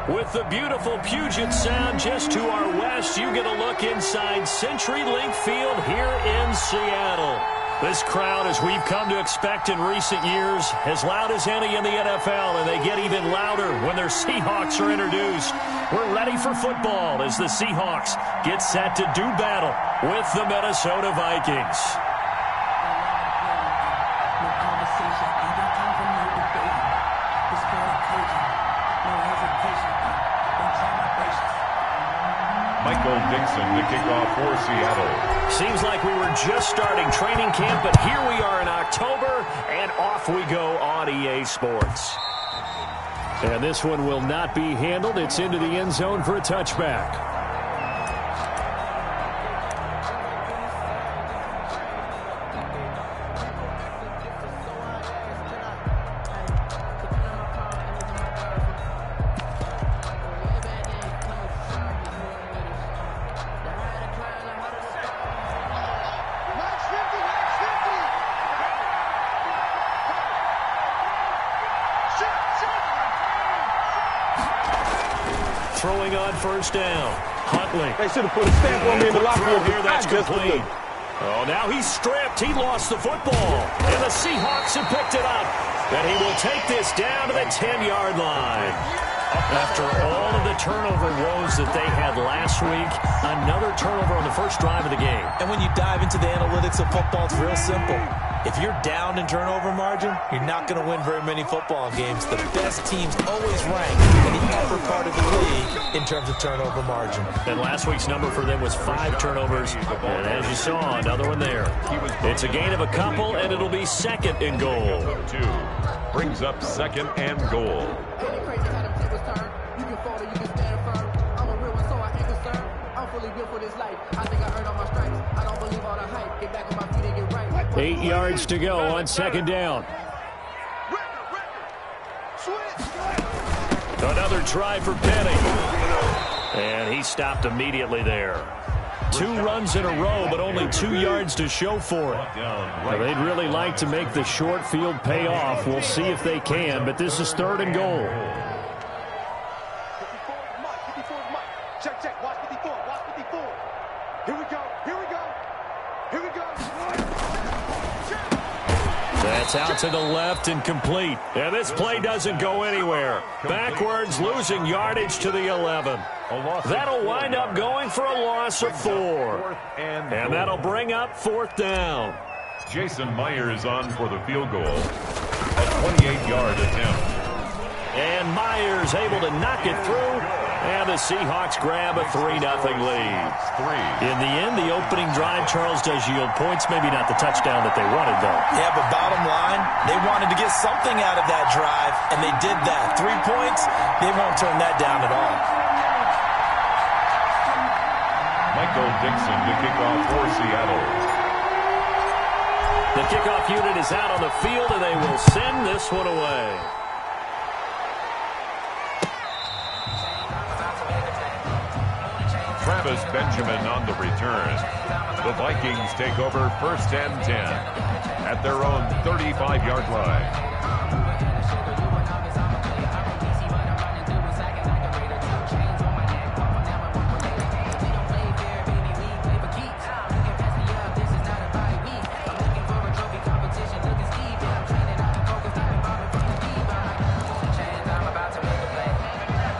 With the beautiful Puget Sound just to our west, you get a look inside CenturyLink Field here in Seattle. This crowd, as we've come to expect in recent years, as loud as any in the NFL, and they get even louder when their Seahawks are introduced. We're ready for football as the Seahawks get set to do battle with the Minnesota Vikings. Michael Dixon to kick off for Seattle. Seems like we were just starting training camp, but here we are in October, and off we go on EA Sports. And this one will not be handled. It's into the end zone for a touchback. Throwing on first down. Huntley. They should have put a stamp on me in the locker room here. That's complete. Oh, now he's stripped. He lost the football. And the Seahawks have picked it up. And he will take this down to the 10-yard line. After all of the turnover woes that they had last week, another turnover on the first drive of the game. And when you dive into the analytics of football, it's real simple. If you're down in turnover margin, you're not going to win very many football games. The best teams always rank in the upper part of the league in terms of turnover margin. And last week's number for them was 5 turnovers. And as you saw, another one there. It's a gain of a couple, and it'll be second and goal. 2 brings up second and goal. Right. 8 yards to go on second down. Another try for Penny. And he stopped immediately there. 2 runs in a row, but only 2 yards to show for it. Now, they'd really like to make the short field pay off. We'll see if they can, but this is third and goal. Check. Watch 54. Watch 54. Here we go. That's out to the left and complete. And this play doesn't go anywhere. Backwards, losing yardage to the 11. That'll wind up going for a loss of 4. And that'll bring up fourth down. Jason Myers on for the field goal. A 28-yard attempt. And Myers able to knock it through. And the Seahawks grab a 3-0 lead. In the end, the opening drive, Charles, does yield points. Maybe not the touchdown that they wanted, though. Yeah, but bottom line, they wanted to get something out of that drive, and they did that. 3 points, they won't turn that down at all. Michael Dixon to kick off for Seattle. The kickoff unit is out on the field, and they will send this one away. Travis Benjamin on the return. The Vikings take over first and 10 at their own 35-yard line.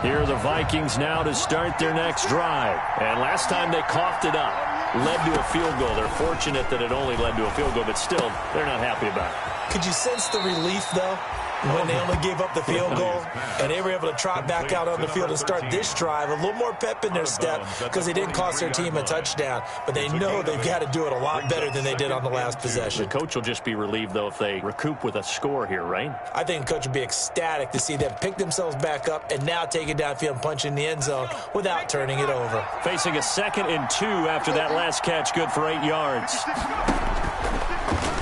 Here are the Vikings now to start their next drive. And last time they coughed it up, led to a field goal. They're fortunate that it only led to a field goal, but still, they're not happy about it. Could you sense the relief, though, when they only gave up the field goal and they were able to trot back out on the field and start this drive? A little more pep in their step because they didn't cost their team a touchdown, but they know they've got to do it a lot better than they did on the last possession. The coach will just be relieved, though, if they recoup with a score here, right? I think the coach will be ecstatic to see them pick themselves back up and now take it downfield and punch in the end zone without turning it over. Facing a 2nd and 2 after that last catch, good for 8 yards.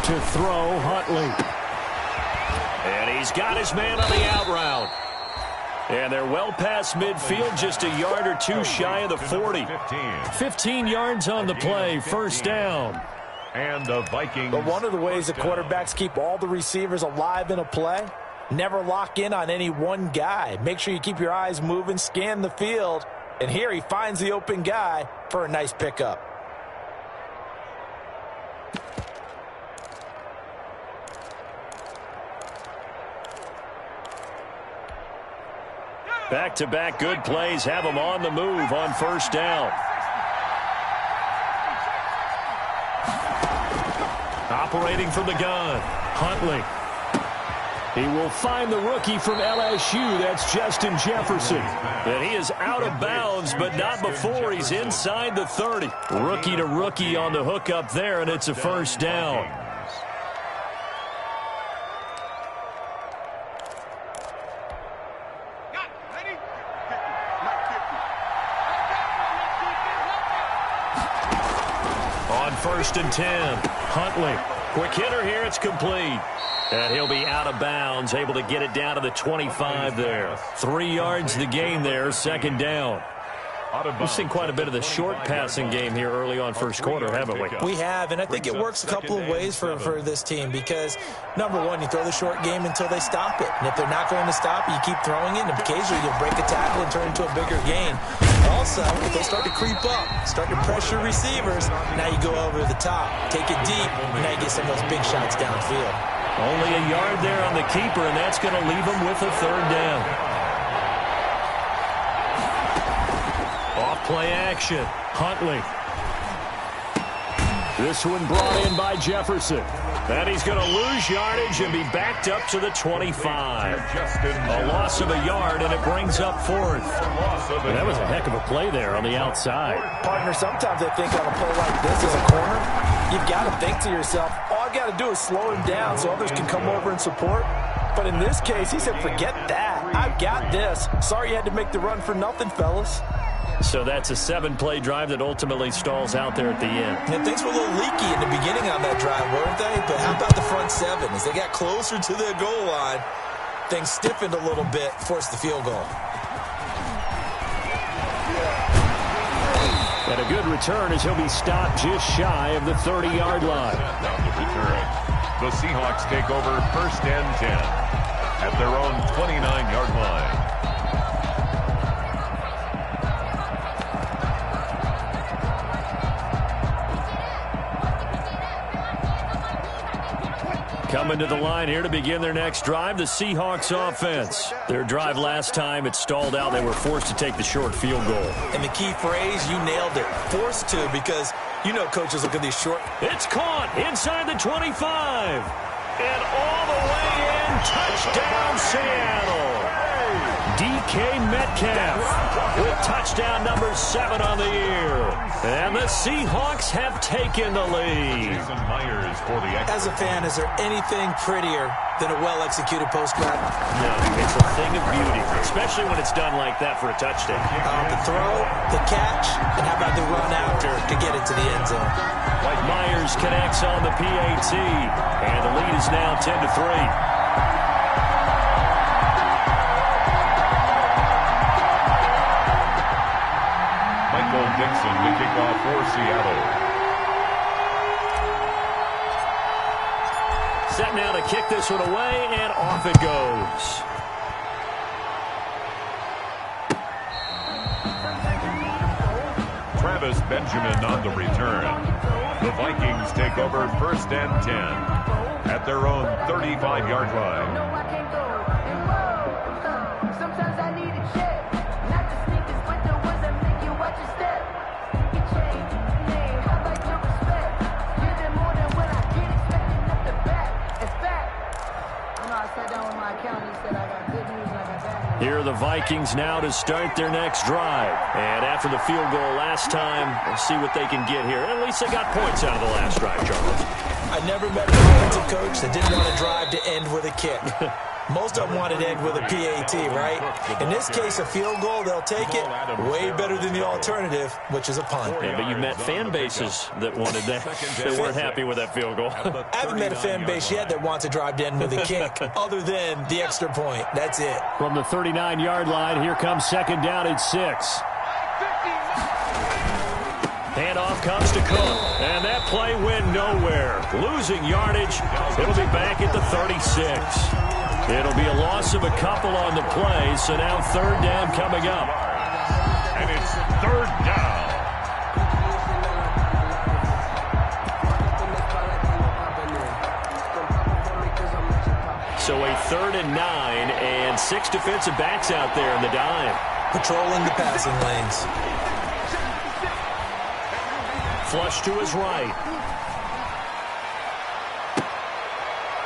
To throw, Huntley. And he's got his man on the out route. And they're well past midfield, just a yard or 2 shy of the 40. 15 yards on the play, first down. And the Vikings. But one of the ways the quarterbacks keep all the receivers alive in a play Never lock in on any one guy. Make sure you keep your eyes moving, scan the field. And here he finds the open guy for a nice pickup. Back-to-back good plays have him on the move on first down. Operating from the gun, Huntley. He will find the rookie from LSU. That's Justin Jefferson. And he is out of bounds, but not before he's inside the 30. Rookie to rookie on the hook up there, and it's a first down. On 1st and 10, Huntley. Quick hitter here, it's complete. And he'll be out of bounds, able to get it down to the 25 there. 3 yards the gain there, second down. We've seen quite a bit of the short passing game here early on first quarter, haven't we? We have, and I think it works a couple of ways for this team because, number one, you throw the short game until they stop it. And if they're not going to stop it, you keep throwing it, and occasionally you'll break a tackle and turn into a bigger gain. Also, if they start to creep up, start to pressure receivers, now you go over the top, take it deep, and now you get some of those big shots downfield. Only a yard there on the keeper, and that's going to leave him with a third down. Off play action, Huntley. This one brought in by Jefferson. And he's going to lose yardage and be backed up to the 25. A loss of a yard, and it brings up fourth. And that was a heck of a play there on the outside. Partner, sometimes I think on a play like this as a corner, you've got to think to yourself, all I've got to do is slow him down so others can come over and support. But in this case, he said, forget that. I've got this. Sorry you had to make the run for nothing, fellas. So that's a 7-play drive that ultimately stalls out there at the end. And things were a little leaky in the beginning on that drive, weren't they? But how about the front 7? As they got closer to their goal line, things stiffened a little bit, forced the field goal. And a good return as he'll be stopped just shy of the 30-yard line. Down the return. The Seahawks take over 1st and 10 at their own 29-yard line. Coming to the line here to begin their next drive, the Seahawks offense. Their drive last time, it stalled out. They were forced to take the short field goal. And the key phrase, you nailed it. Forced to, because you know coaches look at these short. It's caught inside the 25. And all the way in, touchdown Seattle. DK Metcalf with touchdown number 7 on the year. And the Seahawks have taken the lead. As a fan, is there anything prettier than a well-executed post grab? No, it's a thing of beauty, especially when it's done like that for a touchdown. The throw, the catch, and how about the run after to get it to the end zone? Myers connects on the PAT, and the lead is now 10-3. Dixon to kick off for Seattle. Set now to kick this one away, and off it goes. Travis Benjamin on the return. The Vikings take over 1st and 10 at their own 35-yard line. Here are the Vikings now to start their next drive. And after the field goal last time, we'll see what they can get here. At least they got points out of the last drive, Charles. I never met an offensive coach that didn't want a drive to end with a kick. Most of them wanted to end with a PAT, right? In this case, a field goal, they'll take it. Way better than the alternative, which is a punt. Yeah, but you met fan bases that wanted that, that weren't happy with that field goal. I haven't met a fan base yet that wants a drive to end with a kick, other than the extra point. That's it. From the 39-yard line, here comes second down at 6. Handoff comes to Cook, and that play went nowhere. Losing yardage, it'll be back at the 36. It'll be a loss of a couple on the play, so now third down coming up. And it's third down. So a 3rd and 9, and 6 defensive backs out there in the dime. Patrolling the passing lanes. Flush to his right.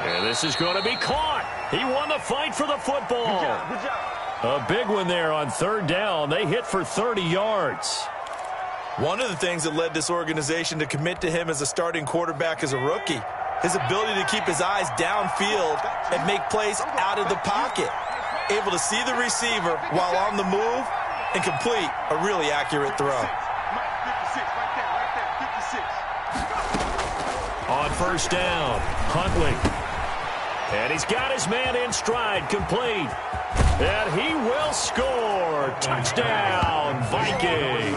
And this is going to be caught. He won the fight for the football. Good job. A big one there on 3rd down. They hit for 30 yards. One of the things that led this organization to commit to him as a starting quarterback as a rookie, his ability to keep his eyes downfield and make plays out of the pocket. Able to see the receiver while on the move and complete a really accurate throw. On 1st down, Huntley. And he's got his man in stride, complete. And he will score. Touchdown, Vikings.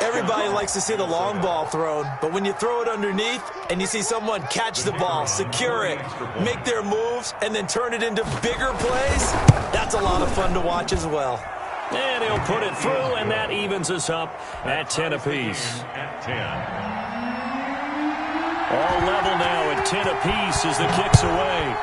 Everybody likes to see the long ball thrown, but when you throw it underneath and you see someone catch the ball, secure it, make their moves, and then turn it into bigger plays, that's a lot of fun to watch as well. And he'll put it through, and that evens us up at 10 apiece. At 10. All level now at 10 apiece as the kick's away.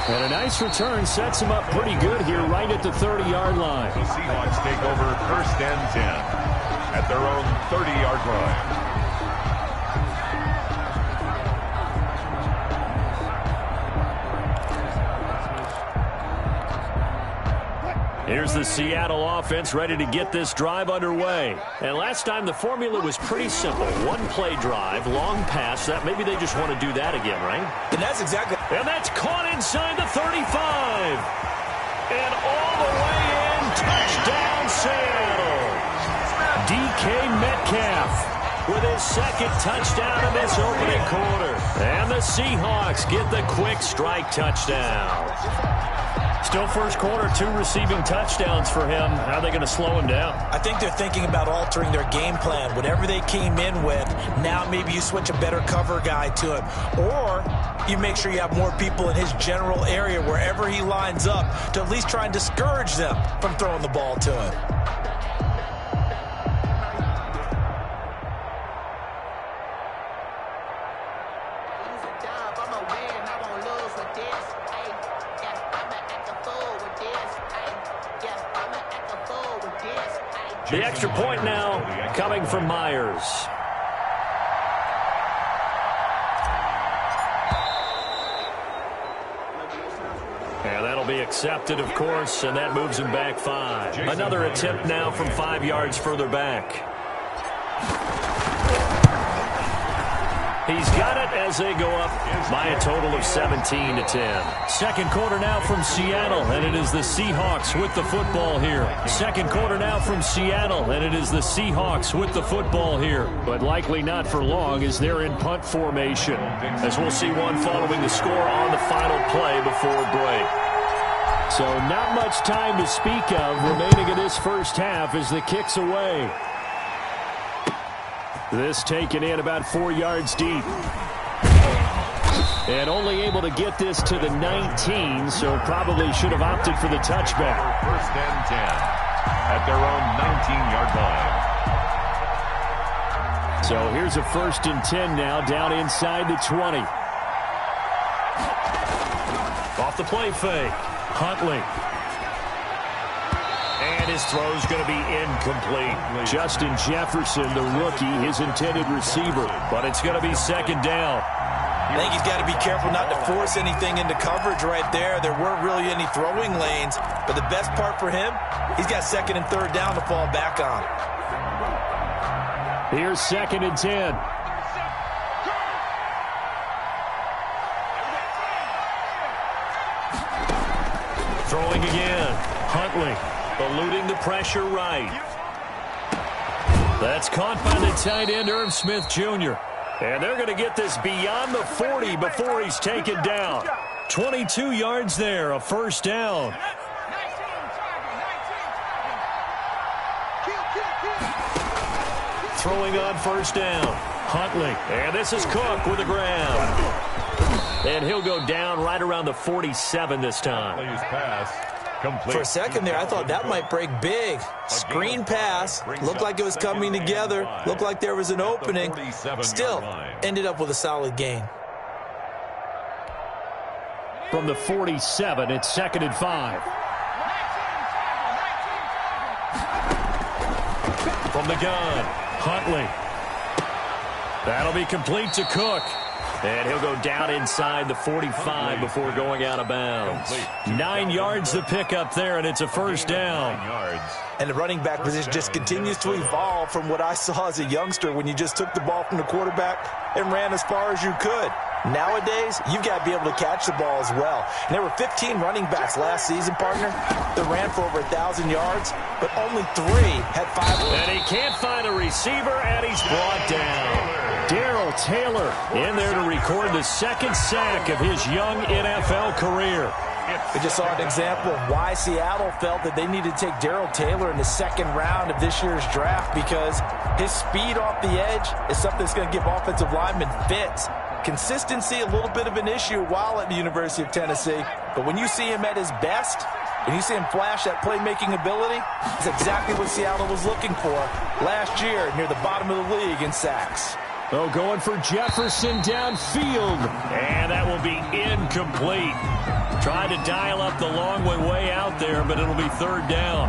And a nice return sets him up pretty good here right at the 30-yard line. The Seahawks take over 1st and 10 at their own 30-yard line. Here's the Seattle offense ready to get this drive underway. And last time the formula was pretty simple. One-play drive, long pass. That maybe they just want to do that again, right? And that's exactly... And that's caught inside the 35. And all the way in, touchdown Seattle. DK Metcalf with his 2nd touchdown in this opening quarter. And the Seahawks get the quick strike touchdown. Still first quarter, 2 receiving touchdowns for him. How are they going to slow him down? I think they're thinking about altering their game plan. Whatever they came in with, now maybe you switch a better cover guy to him. Or you make sure you have more people in his general area wherever he lines up to at least try and discourage them from throwing the ball to him. The extra point now coming from Myers. And that'll be accepted, of course, and that moves him back 5. Another attempt now from 5 yards further back. He's got it as they go up by a total of 17 to 10. Second quarter now from Seattle, and it is the Seahawks with the football here. Second quarter now from Seattle, and it is the Seahawks with the football here. But likely not for long as they're in punt formation, as we'll see one following the score on the final play before break. So not much time to speak of remaining in this first half as the kick's away. This taken in about 4 yards deep. And only able to get this to the 19, so probably should have opted for the touchback. 1st and 10 at their own 19-yard line. So here's a 1st and 10 now, down inside the 20. Off the play fake. Huntley. And his throw's going to be incomplete. Justin Jefferson, the rookie, his intended receiver. But it's going to be 2nd down. I think he's got to be careful not to force anything into coverage right there. There weren't really any throwing lanes. But the best part for him, he's got 2nd and 3rd down to fall back on. Here's 2nd and 10. Throwing again. Huntley. Eluding the pressure right. That's caught by the tight end, Irv Smith Jr. And they're going to get this beyond the 40 before he's taken down. 22 yards there, a 1st down. throwing on first down. Huntley. And this is Cook with the grab. And he'll go down right around the 47 this time. For a second there, I thought that might break big. Screen pass. Looked like it was coming together. Looked like there was an opening. Still, ended up with a solid gain. From the 47, it's 2nd and 5. From the gun, Huntley. That'll be complete to Cook. And he'll go down inside the 45 before going out of bounds. 9 yards to pick up there, and it's a first down. And the running back position just continues to evolve from what I saw as a youngster when you just took the ball from the quarterback and ran as far as you could. Nowadays, you've got to be able to catch the ball as well. And there were 15 running backs last season, partner, that ran for over 1,000 yards, but only 3 had 5. And he can't find a receiver, and he's brought down. Darrell Taylor in there to record the 2nd sack of his young NFL career. We just saw an example of why Seattle felt that they needed to take Darrell Taylor in the 2nd round of this year's draft, because his speed off the edge is something that's going to give offensive linemen fits. Consistency, a little bit of an issue while at the University of Tennessee, but when you see him at his best, when you see him flash that playmaking ability, it's exactly what Seattle was looking for last year near the bottom of the league in sacks. Oh, going for Jefferson downfield. And that will be incomplete. Tried to dial up the long way out there, but it'll be 3rd down.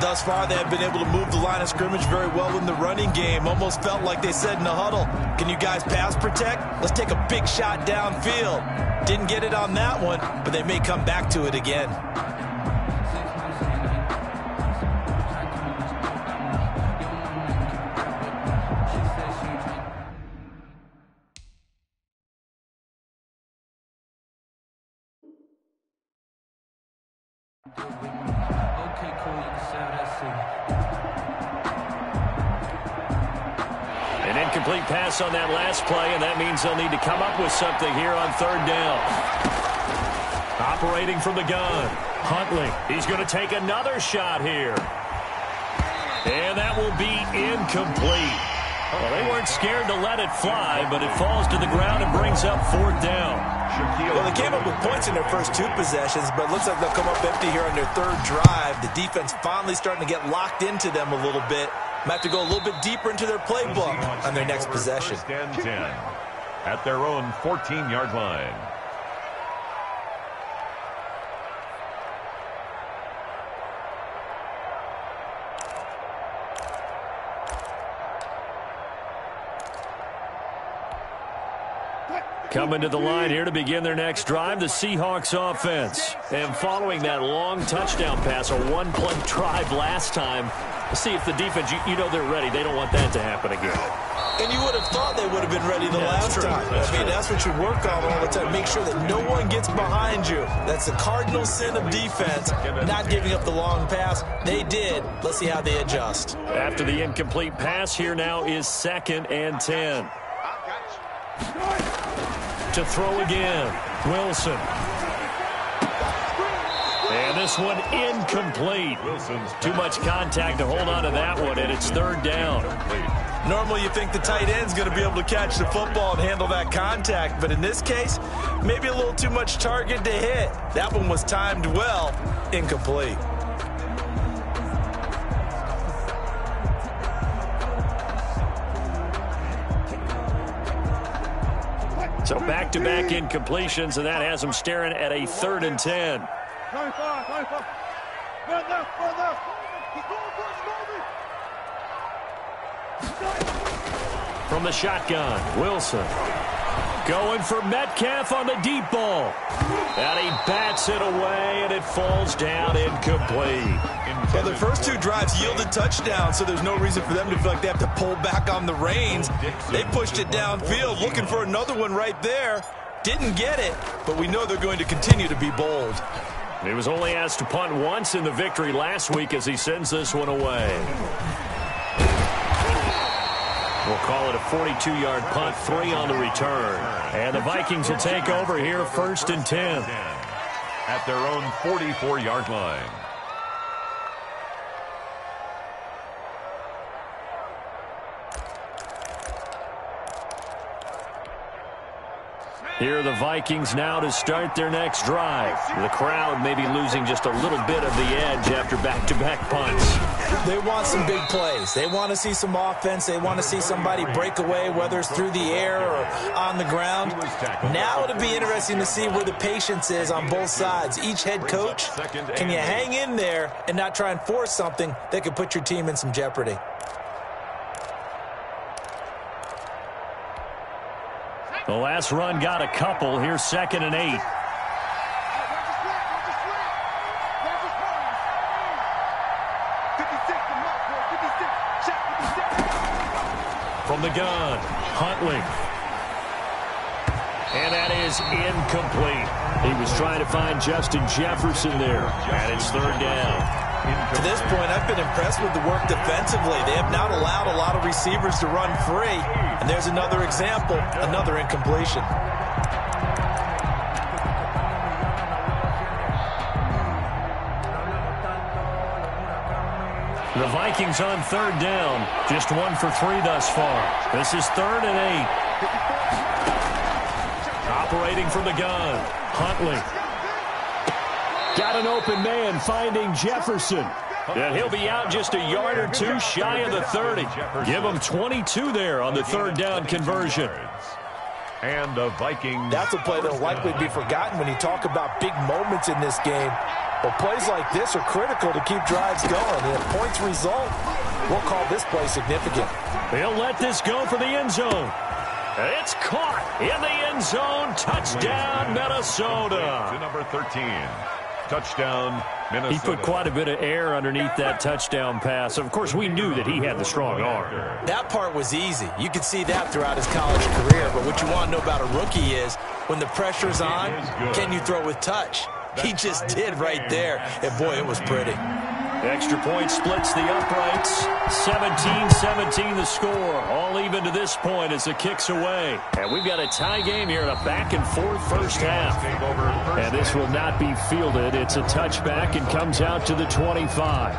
Thus far, they have been able to move the line of scrimmage very well in the running game. Almost felt like they said in the huddle, can you guys pass protect? Let's take a big shot downfield. Didn't get it on that one, but they may come back to it again. An incomplete pass on that last play, and that means they'll need to come up with something here on 3rd down. Operating from the gun, Huntley. He's going to take another shot here. And that will be incomplete. Well, they weren't scared to let it fly, but it falls to the ground and brings up 4th down. Well, they came up with points in their first 2 possessions, but it looks like they'll come up empty here on their 3rd drive. The defense finally starting to get locked into them a little bit. Might have to go a little bit deeper into their playbook on their next possession. 10 at their own 14-yard line. Coming to the line here to begin their next drive, the Seahawks offense. And following that long touchdown pass, a 1-play drive last time, let's see if the defense, you know they're ready. They don't want that to happen again. And you would have thought they would have been ready the last time. That's what you work on all the time. Make sure that no one gets behind you. That's the cardinal sin of defense, not giving up the long pass. They did. Let's see how they adjust. After the incomplete pass, here now is 2nd and 10. To throw again, Wilson. And this one incomplete. Too much contact to hold on to that one, and it's 3rd down. Normally you think the tight end's going to be able to catch the football and handle that contact, but in this case, maybe a little too much target to hit. That one was timed well, incomplete. So back-to-back incompletions, and that has them staring at a 3rd and 10. From the shotgun, Wilson. Going for Metcalf on the deep ball. And he bats it away, and it falls down incomplete. Well, their first 2 drives yielded touchdowns, so there's no reason for them to feel like they have to pull back on the reins. They pushed it downfield, looking for another one right there. Didn't get it, but we know they're going to continue to be bold. He was only asked to punt once in the victory last week as he sends this one away. We'll call it a 42-yard punt, 3 on the return. And the Vikings will take over here, 1st and 10. At their own 44-yard line. Here are the Vikings now to start their next drive. The crowd may be losing just a little bit of the edge after back-to-back punts. They want some big plays. They want to see some offense. They want to see somebody break away, whether it's through the air or on the ground. Now it'll be interesting to see where the patience is on both sides. Each head coach, can you hang in there and not try and force something that could put your team in some jeopardy? The last run got a couple. Here's 2nd and 8. From the gun, Huntley. And that is incomplete. He was trying to find Justin Jefferson there. And it's 3rd down. To this point, I've been impressed with the work defensively. They have not allowed a lot of receivers to run free. And there's another example, another incompletion. The Vikings on 3rd down. Just 1 for 3 thus far. This is 3rd and 8. Operating from the gun, Huntley. Got an open man finding Jefferson. And he'll be out just a yard or two shy of the 30. Give him 22 there on the 3rd down conversion. And the Vikings. That's a play that will likely be forgotten when you talk about big moments in this game. But plays like this are critical to keep drives going. And if points result, we'll call this play significant. They'll let this go for the end zone. It's caught in the end zone. Touchdown, Minnesota. To number 13. Touchdown, Minnesota. He put quite a bit of air underneath that touchdown pass. Of course, we knew that he had the strong arm. That part was easy. You could see that throughout his college career. But what you want to know about a rookie is when the pressure's on, can you throw with touch? He just did right there. And, boy, it was pretty. Extra point splits the uprights. 17-17 the score. All even to this point as the kick's away. And we've got a tie game here in a back-and-forth first half. And this will not be fielded. It's a touchback and comes out to the 25.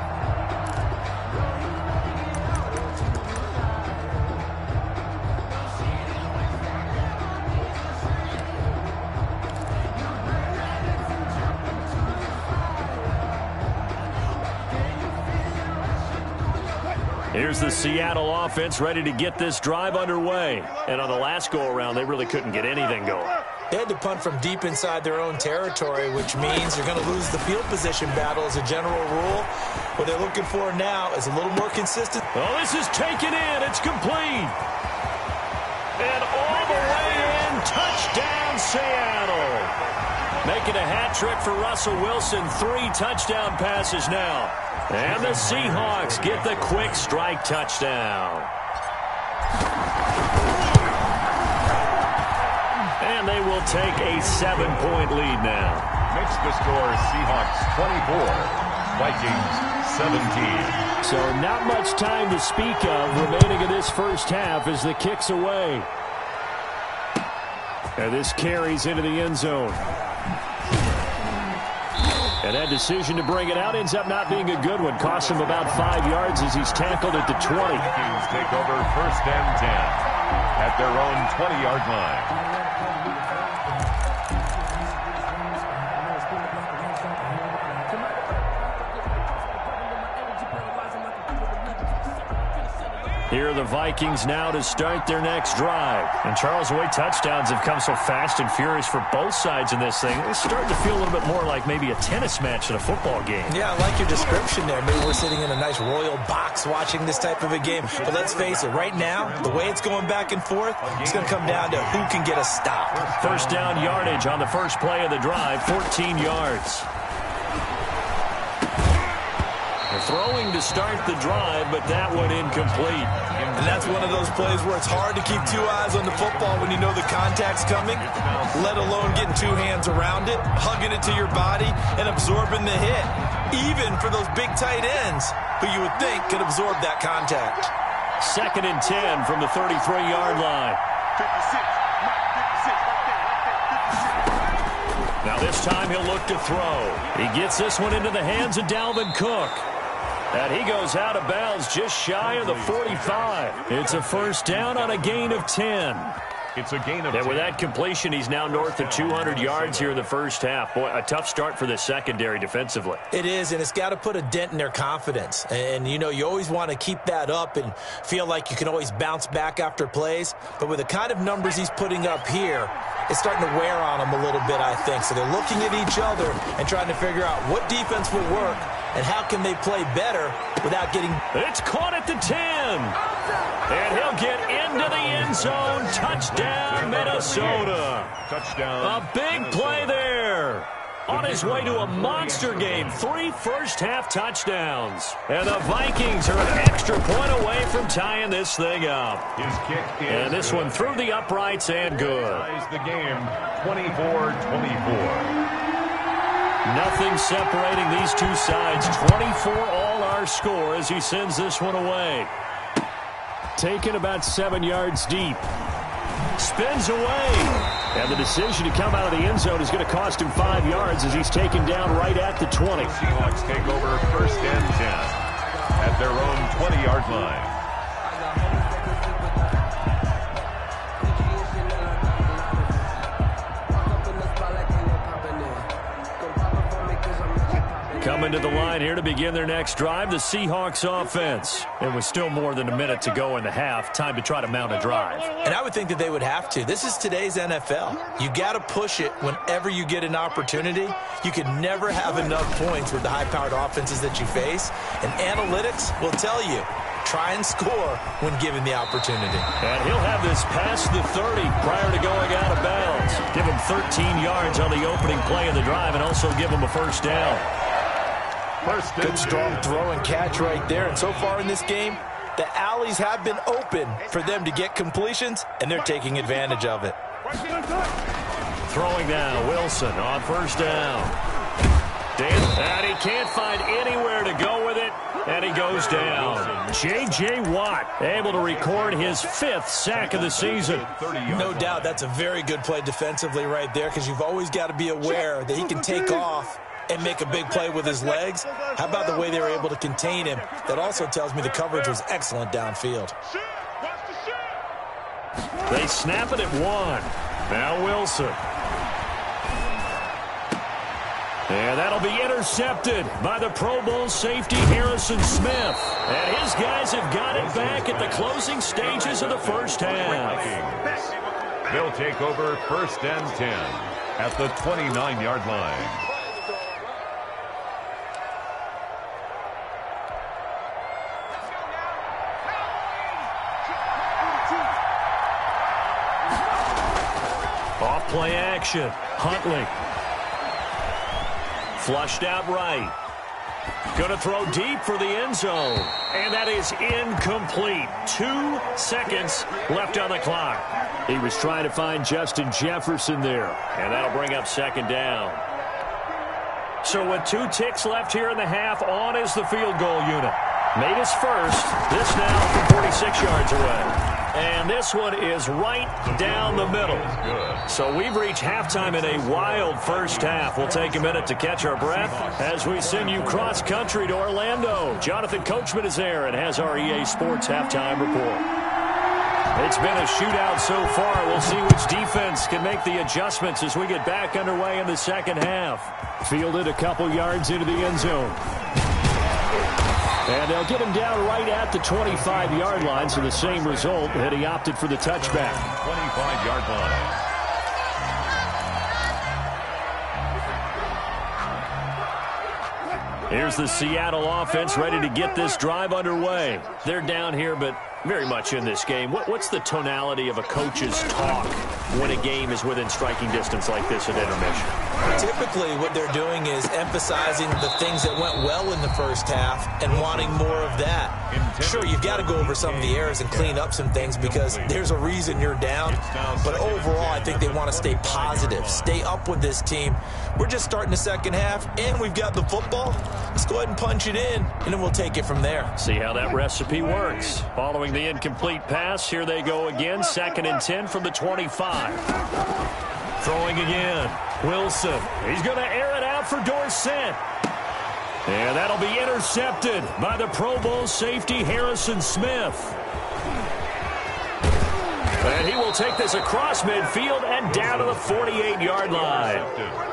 Here's the Seattle offense ready to get this drive underway. And on the last go-around, they really couldn't get anything going. They had to punt from deep inside their own territory, which means they're going to lose the field position battle as a general rule. What they're looking for now is a little more consistent. Oh, this is taken in. It's complete. And all the way in. Touchdown, Seattle. Making a hat trick for Russell Wilson. 3 touchdown passes now. And the Seahawks get the quick strike touchdown. And they will take a 7-point lead now. Makes the score Seahawks 24, Vikings 17. So not much time to speak of remaining in this first half as the kick's away. And this carries into the end zone. And that decision to bring it out ends up not being a good one. Costs him about 5 yards as he's tackled at the 20. Vikings take over 1st and 10 at their own 20-yard line. Here are the Vikings now to start their next drive. And Charles, the way touchdowns have come so fast and furious for both sides in this thing, it's starting to feel a little bit more like maybe a tennis match than a football game. Yeah, I like your description there. Maybe we're sitting in a nice royal box watching this type of a game. But let's face it, right now, the way it's going back and forth, it's going to come down to who can get a stop. First down yardage on the first play of the drive, 14 yards. Throwing to start the drive, but that one incomplete. And that's one of those plays where it's hard to keep 2 eyes on the football when you know the contact's coming, let alone getting 2 hands around it, hugging it to your body, and absorbing the hit. Even for those big tight ends who you would think could absorb that contact. 2nd and 10 from the 33-yard line. 56. Now this time he'll look to throw. He gets this one into the hands of Dalvin Cook. And he goes out of bounds just shy of the 45. It's a first down on a gain of 10. It's a gain of 10. And with that completion, he's now north of 200 yards here in the first half. Boy, a tough start for the secondary defensively. It is, and it's got to put a dent in their confidence. And, you know, you always want to keep that up and feel like you can always bounce back after plays. But with the kind of numbers he's putting up here, it's starting to wear on them a little bit, I think. So they're looking at each other and trying to figure out what defense will work and how can they play better without getting... It's caught at the 10. And he'll get into the end zone. Touchdown, Minnesota. Touchdown. A big play there. On his way to a monster game. 3 first-half touchdowns. And the Vikings are an extra point away from tying this thing up. His kick is and this good. one through the uprights and good. Ties the game 24-24. Nothing separating these two sides. 24 all our score as he sends this one away. Taken about 7 yards deep. Spins away. And the decision to come out of the end zone is going to cost him 5 yards as he's taken down right at the 20. The Seahawks take over first and 10 at their own 20-yard line. Coming to the line here to begin their next drive, the Seahawks offense. And with still more than a minute to go in the half, time to try to mount a drive. And I would think that they would have to. This is today's NFL. You got to push it whenever you get an opportunity. You can never have enough points with the high-powered offenses that you face. And analytics will tell you, try and score when given the opportunity. And he'll have this past the 30 prior to going out of bounds. Give him 13 yards on the opening play of the drive and also give him a first down. Good strong throw and catch right there. And so far in this game, the alleys have been open for them to get completions, and they're taking advantage of it. Throwing now, Wilson on first down. And he can't find anywhere to go with it, and he goes down. J.J. Watt able to record his 5th sack of the season. No doubt that's a very good play defensively right there, because you've always got to be aware that he can take off and make a big play with his legs. How about the way they were able to contain him? That also tells me the coverage was excellent downfield. They snap it at 1. Now Wilson. And that'll be intercepted by the Pro Bowl safety Harrison Smith. And his guys have got it back at the closing stages of the first half. They'll take over first and 10 at the 29-yard line. Off play action. Huntley. Flushed out right. Going to throw deep for the end zone. And that is incomplete. 2 seconds left on the clock. He was trying to find Justin Jefferson there. And that'll bring up second down. So with 2 ticks left here in the half, on is the field goal unit. Made his first. This now from 46 yards away. And this one is right down the middle. So we've reached halftime in a wild first half. We'll take a minute to catch our breath as we send you cross-country to Orlando. Jonathan Coachman is there and has our EA Sports halftime report. It's been a shootout so far. We'll see which defense can make the adjustments as we get back underway in the second half. Fielded a couple yards into the end zone. And they'll get him down right at the 25-yard line, so the same result, and he opted for the touchback. 25-yard line. Here's the Seattle offense ready to get this drive underway. They're down here, but very much in this game. What's the tonality of a coach's talk when a game is within striking distance like this at intermission? Typically, what they're doing is emphasizing the things that went well in the first half and wanting more of that. Sure, you've got to go over some of the errors and clean up some things because there's a reason you're down. But overall, I think they want to stay positive, stay up with this team. We're just starting the second half, and we've got the football. Let's go ahead and punch it in, and then we'll take it from there. See how that recipe works. Following the incomplete pass, here they go again. 2nd and 10 from the 25. Throwing again. Wilson. He's going to air it out for Dorsett. And that'll be intercepted by the Pro Bowl safety Harrison Smith. And he will take this across midfield and down to the 48-yard line.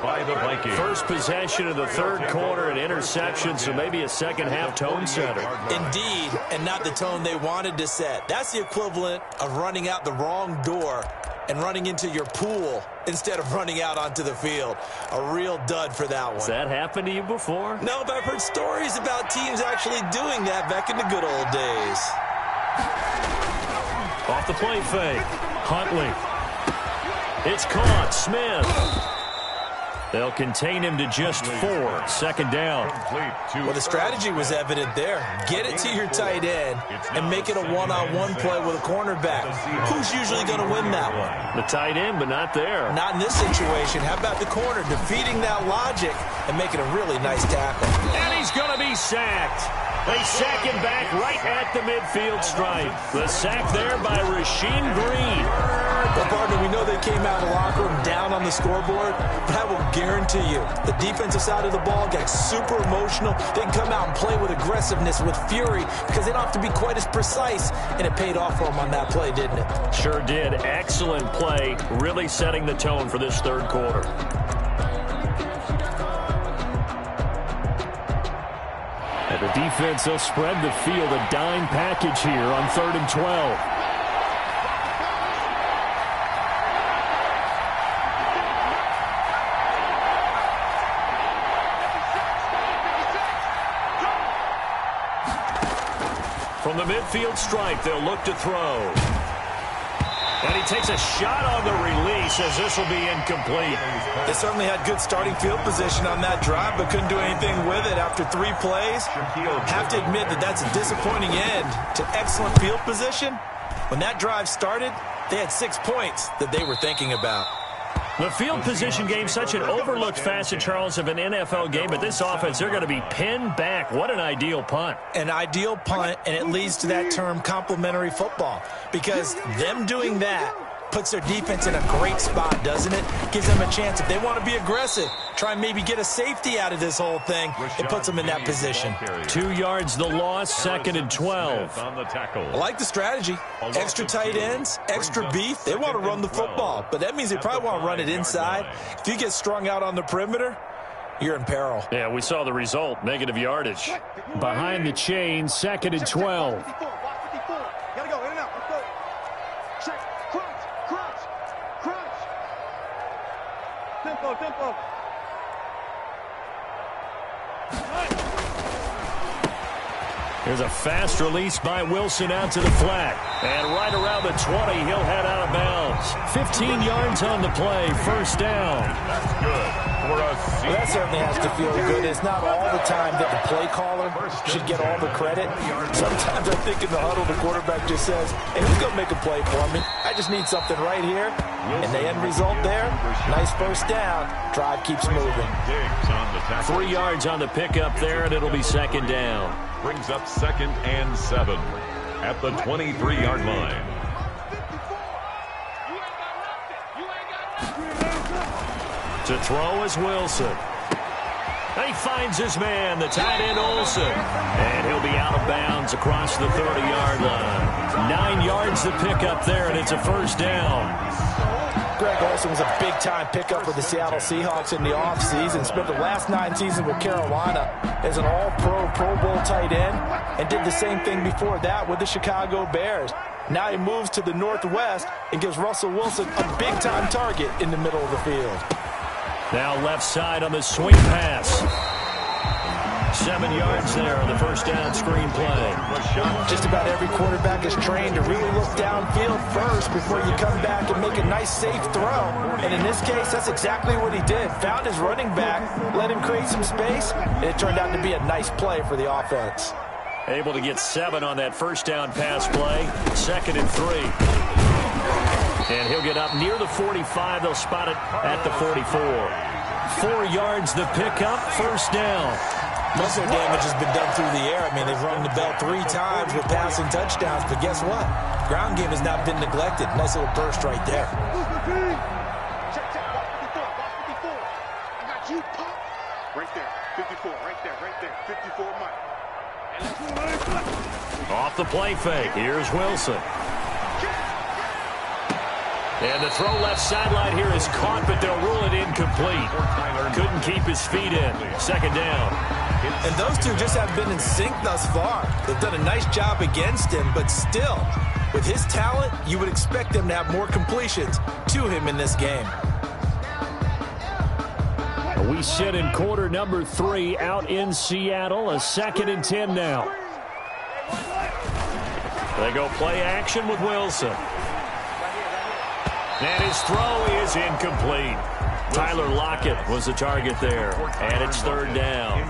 By the Vikings. First possession of the third quarter, an interception, so maybe a second-half tone setter. Indeed, and not the tone they wanted to set. That's the equivalent of running out the wrong door and running into your pool instead of running out onto the field. A real dud for that one. Has that happened to you before? No, but I've heard stories about teams actually doing that back in the good old days. Off the play fake. Huntley. It's caught. Smith. They'll contain him to just 4. Second down. Well, the strategy was evident there. Get it to your tight end and make it a one-on-one play with a cornerback. Who's usually going to win that one? The tight end, but not there. Not in this situation. How about the corner defeating that logic and making a really nice tackle? And he's going to be sacked. They sack him back right at the midfield stripe. The sack there by Rasheem Green. Well, partner, we know they came out of the locker room down on the scoreboard, but I will guarantee you the defensive side of the ball got super emotional. They can come out and play with aggressiveness, with fury, because they don't have to be quite as precise, and it paid off for them on that play, didn't it? Sure did. Excellent play, really setting the tone for this third quarter. And the defense, they'll spread the field, a dime package here on 3rd and 12. From the midfield stripe, they'll look to throw. And he takes a shot on the release as this will be incomplete. They certainly had good starting field position on that drive, but couldn't do anything with it after 3 plays. Have to admit that that's a disappointing end to excellent field position. When that drive started, they had 6 points that they were thinking about. The field position game, such an overlooked facet, Charles, of an NFL game, but this offense, they're going to be pinned back. What an ideal punt. An ideal punt, and it leads to that term complementary football, because them doing that puts their defense in a great spot, doesn't it? Gives them a chance. If they want to be aggressive, try and maybe get a safety out of this whole thing, it puts them in that position. 2 yards the loss, 2nd and 12. I like the strategy. Extra tight ends, extra beef. They want to run the football, but that means they probably want to run it inside. If you get strung out on the perimeter, you're in peril. Yeah, we saw the result, negative yardage. Behind the chain, 2nd and 12. Gotta go, in and out, let's go. Check, crunch. Tempo. Here's a fast release by Wilson out to the flat. And right around the 20, he'll head out of bounds. 15 yards on the play, first down. That's good. For a Well, that certainly has to feel good. It's not all the time that the play caller should get all the credit. Sometimes I think in the huddle, the quarterback just says, hey, who's going to make a play for me? I just need something right here. And the end result there, nice first down. Drive keeps moving. 3 yards on the pickup there, and it'll be second down. Brings up 2nd and 7 at the 23-yard line. To throw is Wilson. And he finds his man, the tight end Olsen. And he'll be out of bounds across the 30-yard line. 9 yards to pick up there, and it's a first down. Greg Olsen was a big-time pickup for the Seattle Seahawks in the offseason. Spent the last 9 seasons with Carolina as an all-pro, Pro Bowl tight end, and did the same thing before that with the Chicago Bears. Now he moves to the Northwest and gives Russell Wilson a big-time target in the middle of the field. Now left side on the swing pass. 7 yards there on the first down screen play. Just about every quarterback is trained to really look downfield first before you come back and make a nice, safe throw. And in this case, that's exactly what he did. Found his running back, let him create some space, and it turned out to be a nice play for the offense. Able to get 7 on that first down pass play. 2nd and 3. And he'll get up near the 45. They'll spot it at the 44. 4 yards the pickup, first down. Most of their damage has been done through the air. I mean, they've rung the bell 3 times with passing touchdowns, but guess what? Ground game has not been neglected. Nice little burst right there. Check, watch 54. I got you, pop. Right there, 54, right there, 54, Mike. Off the play fake, here's Wilson. And the throw left sideline here is caught, but they'll rule it incomplete. Couldn't keep his feet in. Second down. And those two just haven't been in sync thus far. They've done a nice job against him, but still, with his talent, you would expect them to have more completions to him in this game. We sit in quarter number 3 out in Seattle. A 2nd and 10 now. They go play action with Wilson. And his throw is incomplete. Tyler Lockett was the target there. And it's 3rd down.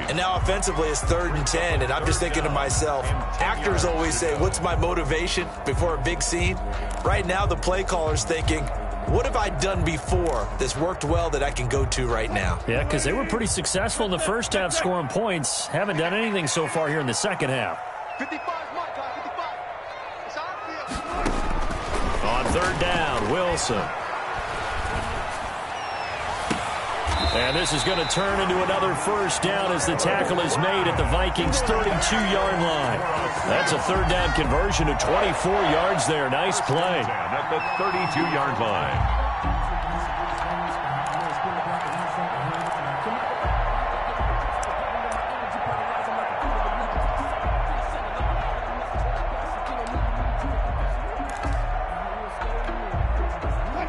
And now offensively it's 3rd and 10. And I'm just thinking to myself, actors always say, what's my motivation before a big scene? Right now the play caller's thinking, what have I done before that's worked well that I can go to right now? Yeah, because they were pretty successful in the first half scoring points. Haven't done anything so far here in the second half. 55, Mike, 55. It's out there. On 3rd down, Wilson. And this is going to turn into another 1st down as the tackle is made at the Vikings' 32-yard line. That's a 3rd down conversion of 24 yards there. Nice play. At the 32-yard line.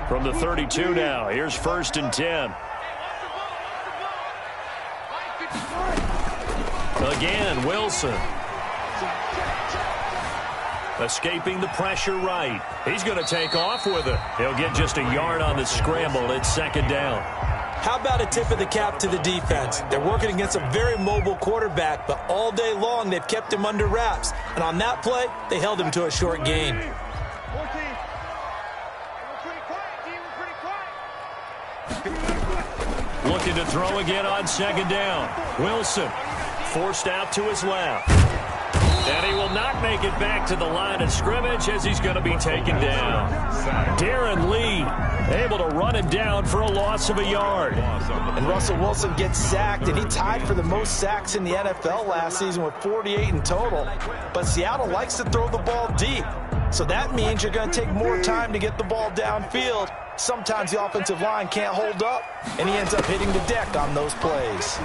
From the 32 now, here's 1st and 10. Again, Wilson. Escaping the pressure right. He's going to take off with it. He'll get just a yard on the scramble. It's 2nd down. How about a tip of the cap to the defense? They're working against a very mobile quarterback, but all day long they've kept him under wraps. And on that play, they held him to a short gain. Looking to throw again on 2nd down. Wilson forced out to his left. And he will not make it back to the line of scrimmage as he's going to be taken down. Darren Lee able to run him down for a loss of a yard. And Russell Wilson gets sacked, and he tied for the most sacks in the NFL last season with 48 in total. But Seattle likes to throw the ball deep. So that means you're going to take more time to get the ball downfield. Sometimes the offensive line can't hold up, and he ends up hitting the deck on those plays.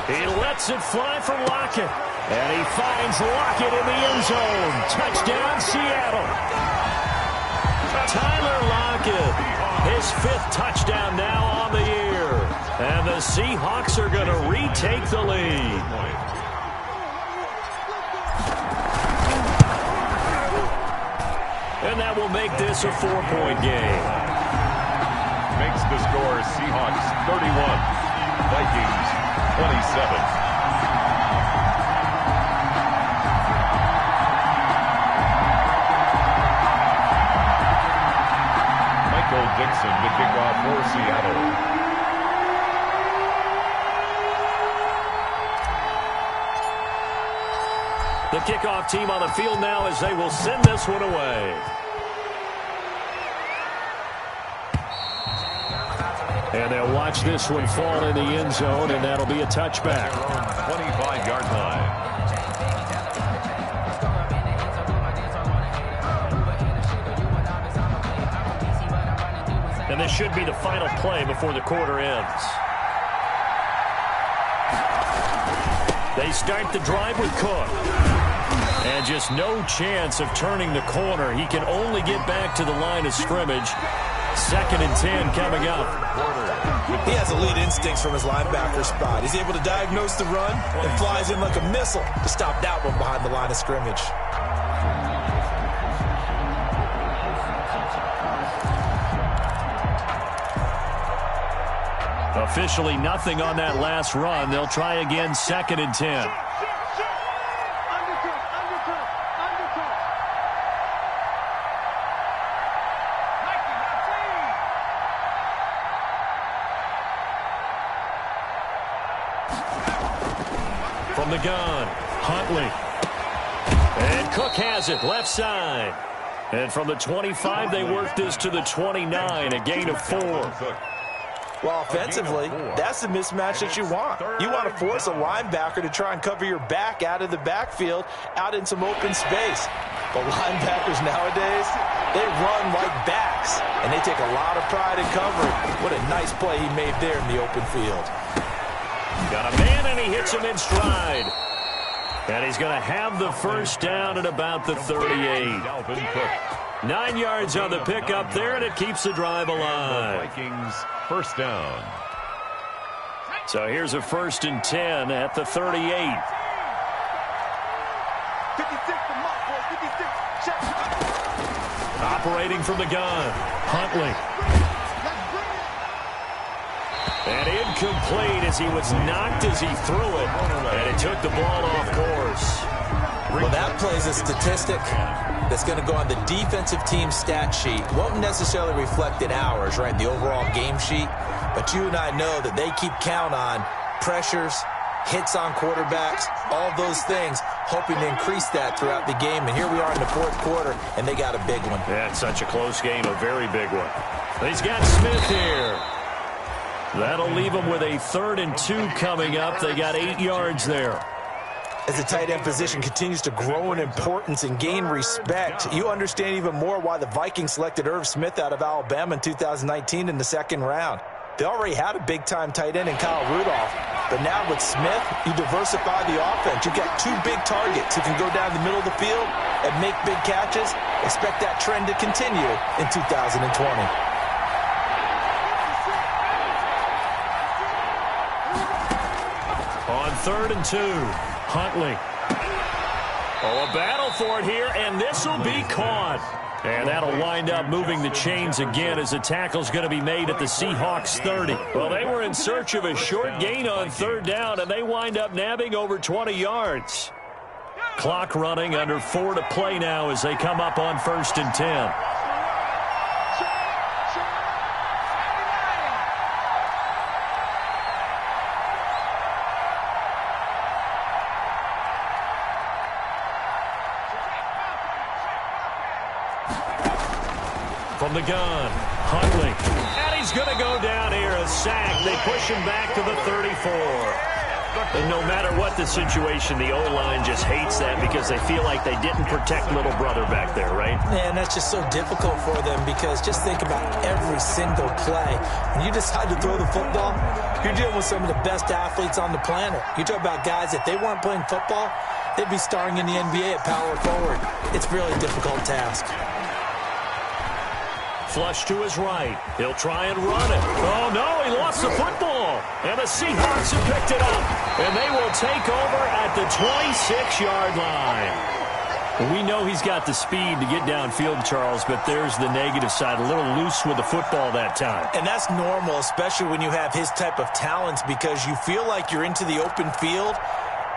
He lets it fly for Lockett. And he finds Lockett in the end zone. Touchdown, Seattle. Tyler Lockett, his 5th touchdown now on the year. And the Seahawks are going to retake the lead. And that will make this a 4-point game. Makes the score Seahawks 31, Vikings 27. Dixon to kick off for Seattle. The kickoff team on the field now as they will send this one away. And they'll watch this one fall in the end zone, and that'll be a touchback. 25-yard line. And this should be the final play before the quarter ends. They start the drive with Cook. And just no chance of turning the corner. He can only get back to the line of scrimmage. 2nd and 10 coming up. He has elite instincts from his linebacker spot. He's able to diagnose the run and flies in like a missile to stop that one behind the line of scrimmage. Officially nothing on that last run. They'll try again, 2nd and 10. From the gun, Huntley. And Cook has it, left side. And from the 25, they work this to the 29, a gain of 4. Well, offensively, that's the mismatch that you want. You want to force a linebacker to try and cover your back out of the backfield, out in some open space. But linebackers nowadays, they run like backs. they take a lot of pride in covering. What a nice play he made there in the open field. Got a man, and he hits him in stride. And he's going to have the first down at about the 38. 9 yards on the pickup there, and it keeps the drive alive. Vikings first down. So here's a 1st and 10 at the 38. 56 for Mark, boys. 56. Check. Operating from the gun, Huntley. And incomplete as he was knocked as he threw it. And it took the ball off course. Well, that plays a statistic that's going to go on the defensive team stat sheet. Won't necessarily reflect in ours, right, the overall game sheet. But you and I know that they keep count on pressures, hits on quarterbacks, all those things, hoping to increase that throughout the game. And here we are in the 4th quarter, and they got a big one. Yeah, it's such a close game, a very big one. He's got Smith here. That'll leave them with a 3rd and 2 coming up. They got 8 yards there. As the tight end position continues to grow in importance and gain respect, you understand even more why the Vikings selected Irv Smith out of Alabama in 2019 in the 2nd round. They already had a big-time tight end in Kyle Rudolph, but now with Smith, you diversify the offense. You've got 2 big targets who can go down the middle of the field and make big catches. Expect that trend to continue in 2020. On 3rd and 2, Huntley. Oh, a battle for it here, and this will be caught. And that'll wind up moving the chains again as the tackle's going to be made at the Seahawks 30. Well, they were in search of a short gain on 3rd down, and they wind up nabbing over 20 yards. Clock running, under 4 to play now as they come up on 1st and 10. From the gun, Huntley. And he's going to go down here, a sack. They push him back to the 34. And no matter what the situation, the O-line just hates that because they feel like they didn't protect little brother back there, right? Man, that's just so difficult for them because just think about every single play. When you decide to throw the football, you're dealing with some of the best athletes on the planet. You talk about guys, if they weren't playing football, they'd be starring in the NBA at power forward. It's a really difficult task. Flush to his right. He'll try and run it. Oh, no, he lost the football. And the Seahawks have picked it up. And they will take over at the 26-yard line. We know he's got the speed to get downfield, Charles, but there's the negative side. A little loose with the football that time. And that's normal, especially when you have his type of talents, because you feel like you're into the open field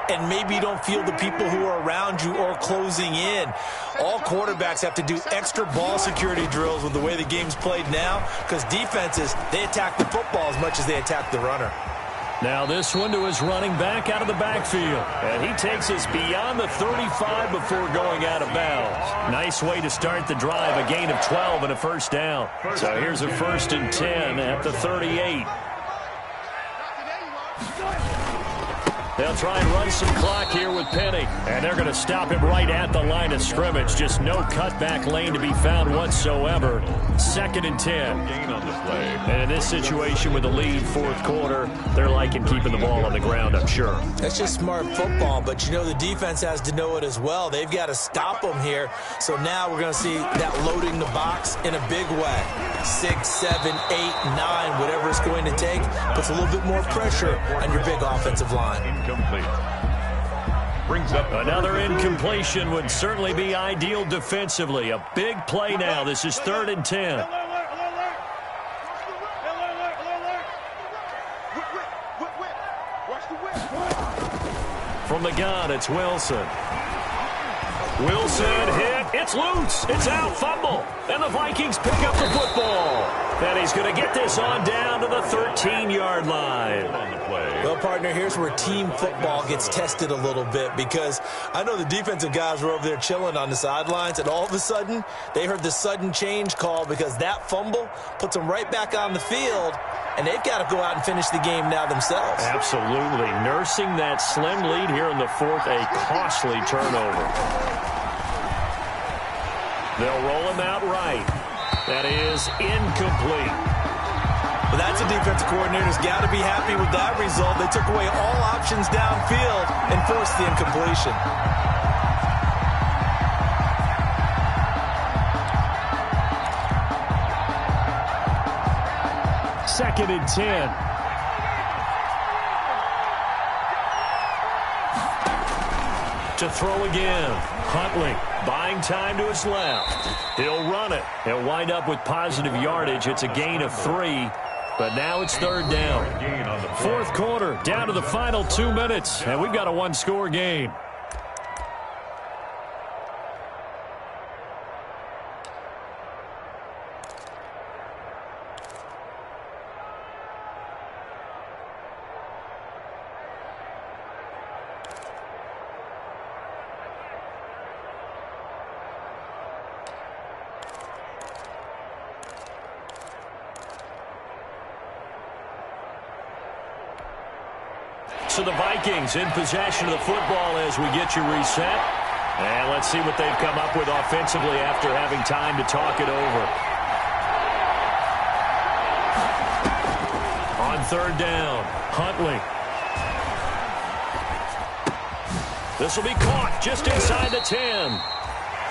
and maybe you don't feel the people who are around you or closing in. All quarterbacks have to do extra ball security drills with the way the game's played now because defenses, they attack the football as much as they attack the runner. Now this one to his running back out of the backfield. And he takes us beyond the 35 before going out of bounds. Nice way to start the drive, a gain of 12 and a first down. So here's a 1st and 10 at the 38. They'll try and run some clock here with Penny. And they're going to stop him right at the line of scrimmage. Just no cutback lane to be found whatsoever. 2nd and 10. Gain on the play. And in this situation with the lead 4th quarter, they're liking keeping the ball on the ground, I'm sure. That's just smart football, but you know the defense has to know it as well. They've got to stop them here. So now we're going to see that loading the box in a big way. 6, 7, 8, 9, whatever it's going to take, puts a little bit more pressure on your big offensive line. Incomplete. Brings up another incompletion would certainly be ideal defensively. A big play now. This is 3rd and 10. From the gun, it's Wilson. Wilson hit. It's loose. It's out. Fumble. And the Vikings pick up the football. And he's going to get this on down to the 13-yard line. Well, partner, here's where team football gets tested a little bit because I know the defensive guys were over there chilling on the sidelines, and all of a sudden, they heard the sudden change call because that fumble puts them right back on the field, and they've got to go out and finish the game now themselves. Absolutely. Nursing that slim lead here in the 4th, a costly turnover. They'll roll him out right. That is incomplete. Well, that's a defensive coordinator's got to be happy with that result. They took away all options downfield and forced the incompletion. Second and 10. To throw again. Huntley buying time to his left. He'll run it. He'll wind up with positive yardage. It's a gain of 3, but now it's third down. Fourth quarter, down to the final 2 minutes, and we've got a one-score game. So the Vikings in possession of the football as we get you reset. And let's see what they've come up with offensively after having time to talk it over. On third down, Huntley. This will be caught just inside the 10.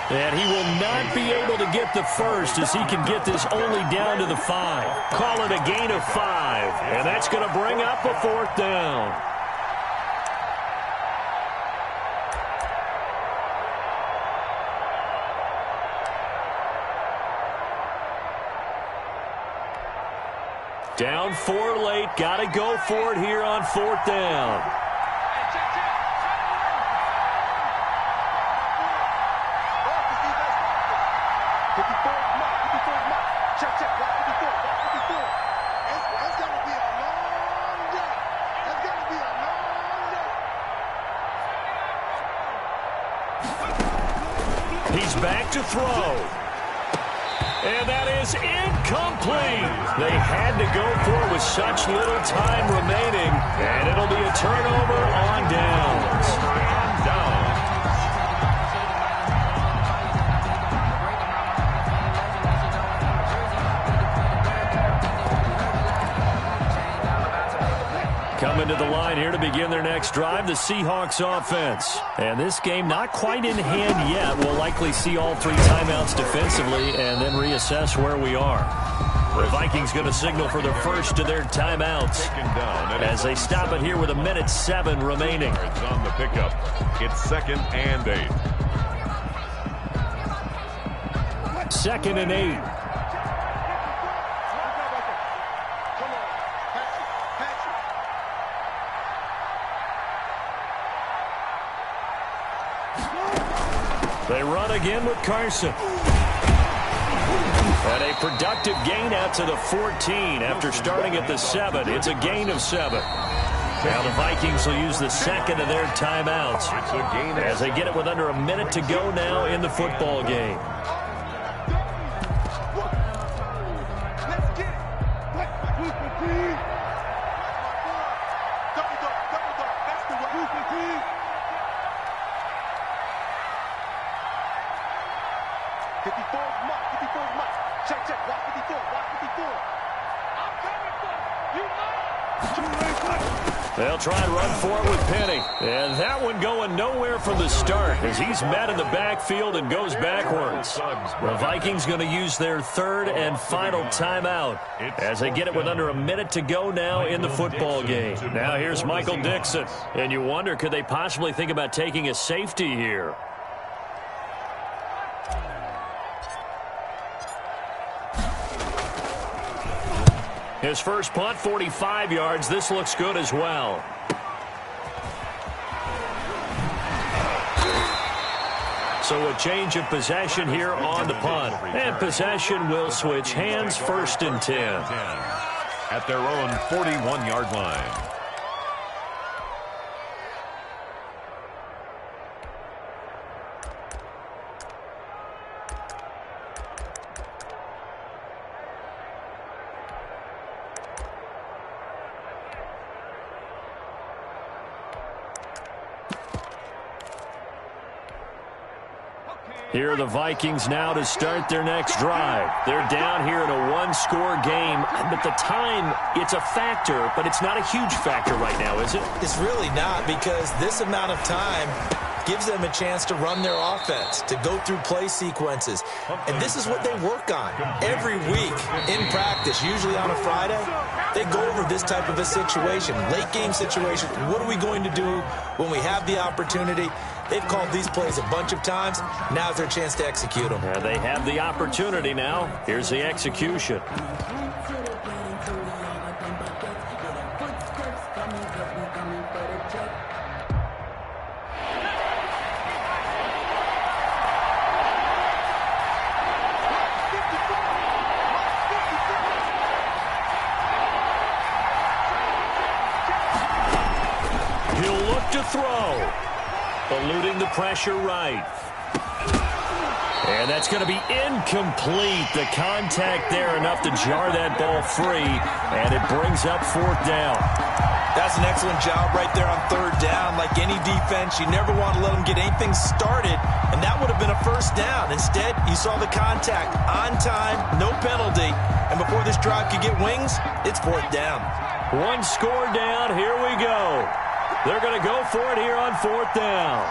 And he will not be able to get the first as he can get this only down to the 5. Call it a gain of 5. And that's going to bring up a fourth down. Down 4 late. Got to go for it here on fourth down. He's back to throw. And that is incomplete. They had to go for it with such little time remaining. And it'll be a turnover on downs. Coming to the line here to begin their next drive, the Seahawks offense. And this game not quite in hand yet. We'll likely see all 3 timeouts defensively and then reassess where we are. The Vikings going to signal for their first of their timeouts as they stop it here with 1:07 remaining. It's on the pickup. It's 2nd and 8. 2nd and 8. They run again with Carson. And a productive gain out to the 14 after starting at the 7. It's a gain of 7. Now the Vikings will use the second of their timeouts as they get it with under a minute to go now in the football game. They'll try and run for it with Penny. And that one going nowhere from the start as he's met in the backfield and goes backwards. The Vikings going to use their third and final timeout as they get it with under a minute to go now in the football game. Now here's Michael Dixon. And you wonder, could they possibly think about taking a safety here? His first punt, 45 yards. This looks good as well. So a change of possession here on the punt. And possession will switch hands, 1st and 10. At their own 41-yard line. Here are the Vikings now to start their next drive. They're down here in a one-score game, but the time, it's a factor, but it's not a huge factor right now, is it? It's really not, because this amount of time gives them a chance to run their offense, to go through play sequences. And this is what they work on every week in practice, usually on a Friday. They go over this type of a situation, late game situation. What are we going to do when we have the opportunity? They've called these plays a bunch of times. Now's their chance to execute them. They have the opportunity now. Here's the execution. To throw, eluding the pressure right. And that's going to be incomplete. The contact there enough to jar that ball free, and it brings up fourth down. That's an excellent job right there on third down. Like any defense, you never want to let them get anything started, and that would have been a first down. Instead, you saw the contact on time, no penalty, and before this drive could get wings, it's fourth down. One score down. Here we go. They're going to go for it here on fourth down.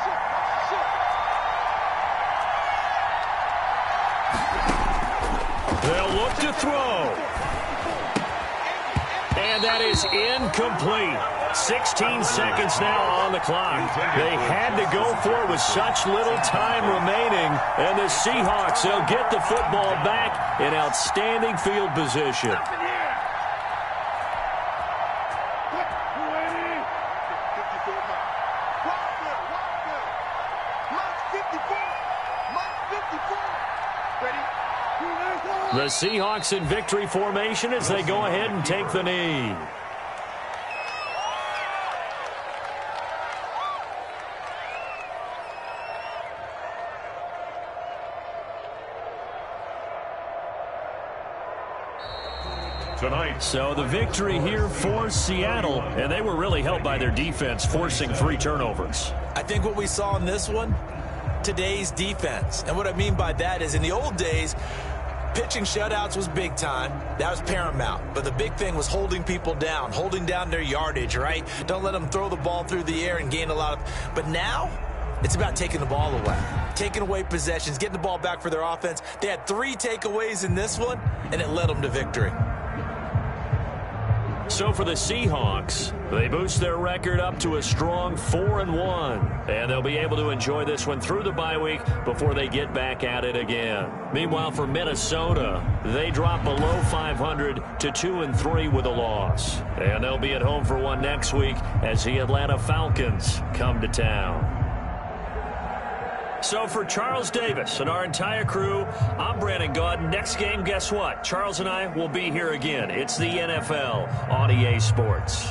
They'll look to throw. And that is incomplete. 16 seconds now on the clock. They had to go for it with such little time remaining. And the Seahawks, they'll get the football back in outstanding field position. The Seahawks in victory formation as they go ahead and take the knee. Tonight. So the victory here for Seattle, and they were really helped by their defense, forcing 3 turnovers. I think what we saw in this one, today's defense. And what I mean by that is in the old days, pitching shutouts was big time. That was paramount. But the big thing was holding people down, holding down their yardage, right? Don't let them throw the ball through the air and gain a lot of... But now, it's about taking the ball away, taking away possessions, getting the ball back for their offense. They had 3 takeaways in this one, and it led them to victory. So for the Seahawks, they boost their record up to a strong 4-1. And they'll be able to enjoy this one through the bye week before they get back at it again. Meanwhile, for Minnesota, they drop below 500 to 2-3 with a loss. And they'll be at home for one next week as the Atlanta Falcons come to town. So for Charles Davis and our entire crew, I'm Brandon Gaudin. Next game, guess what? Charles and I will be here again. It's the NFL on EA Sports.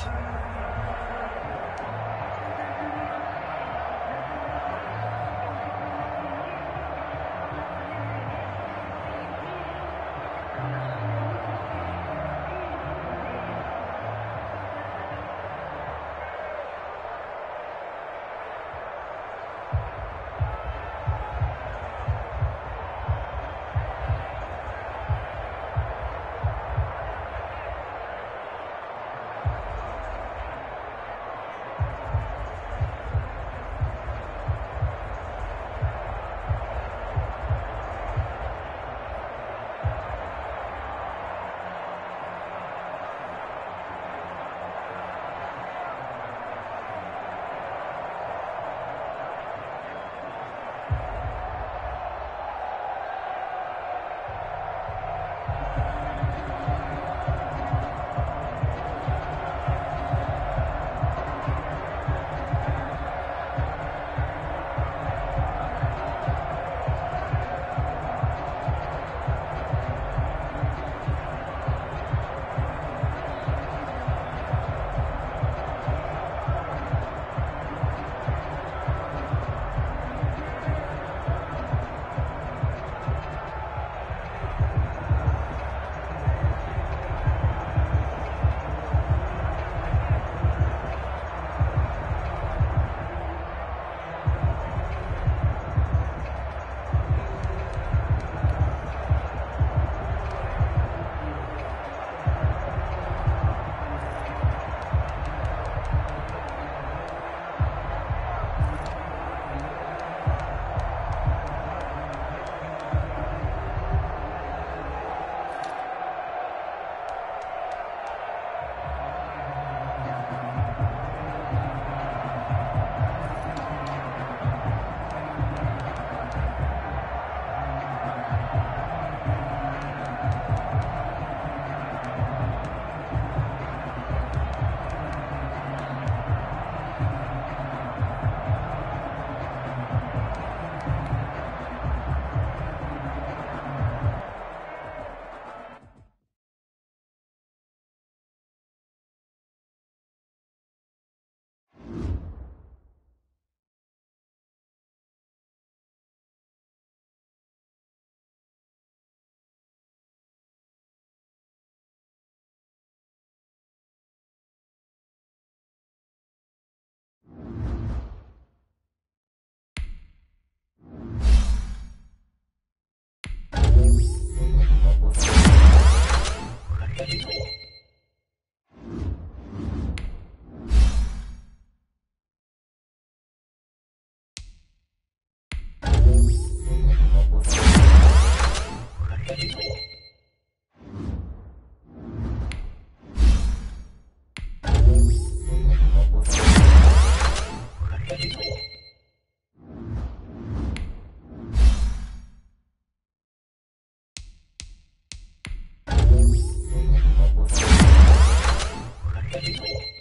Bye.